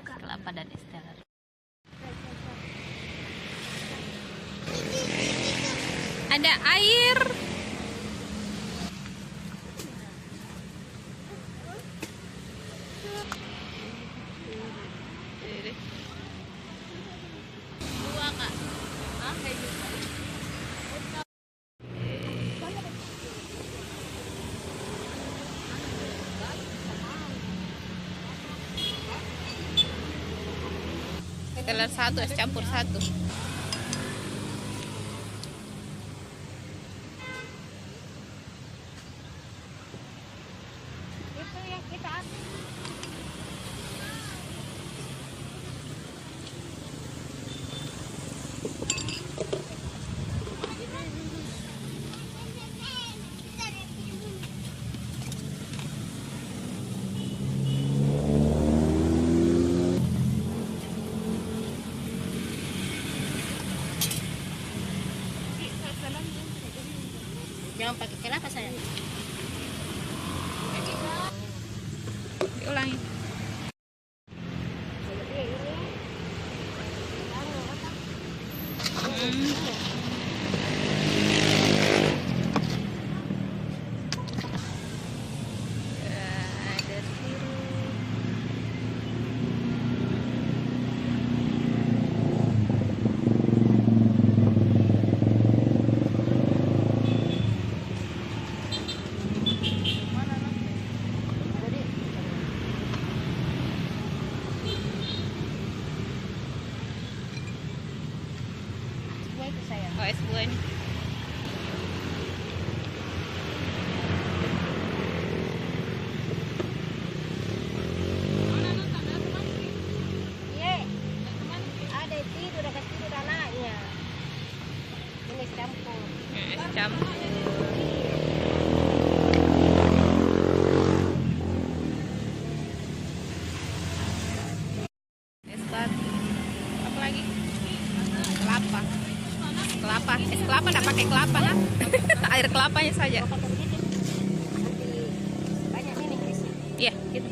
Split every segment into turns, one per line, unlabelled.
kelapa dan es teler. Ada air. Dua kak. Teler satu, es campur satu.
Itu yang kita ambil. Jangan pakai kelapa saya.
Diulangi. Ada sirup.
Itu saya.
Oh, es buah ini.
Iya. Ada tidur dekat tidur anaknya. Ini campur.
Es campur. Es batu. Apa lagi? Kelapa. Kelapa. Es kelapa enggak pakai kelapa kan? Air kelapanya saja.
Pakai begitu. Nanti banyak ini isi.
Iya, gitu.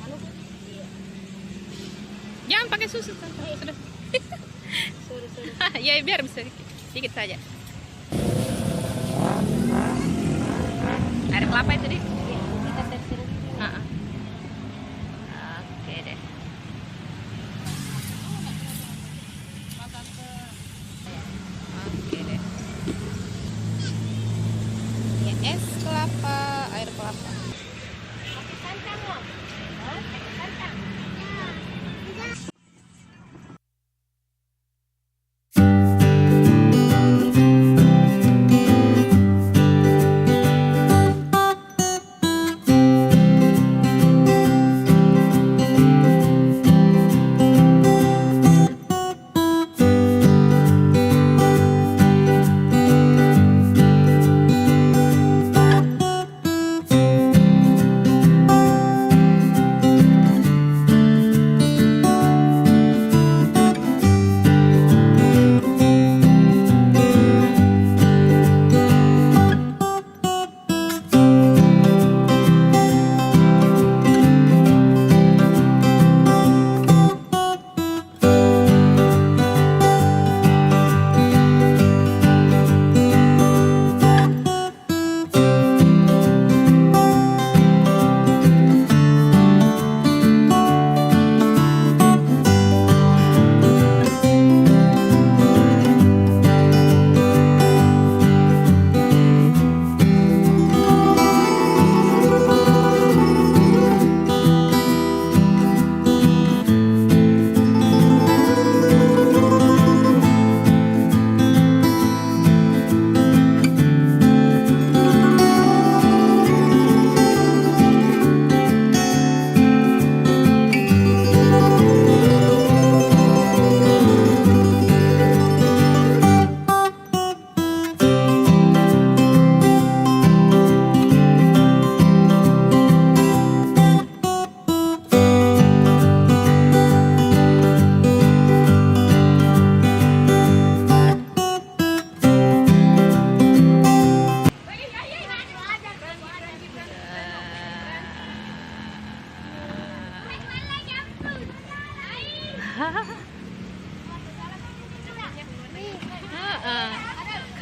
Anu. Iya.
Jangan pakai susu kan. Sudah.
Suruh.
Ya biar bisa dikit, dikit saja. Air kelapa itu deh.
Iya, kita sering-sering.
Oke deh. Oke deh. Ya, es kelapa, air kelapa.
Pakai santan loh. Hah? Pakai santan.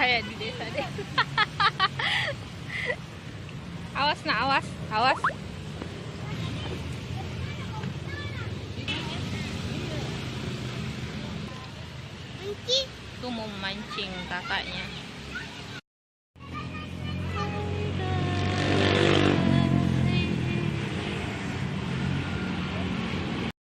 kayak di desa deh. Awas nak, awas, awas.
Mancing.
Tuh mau mancing kakaknya.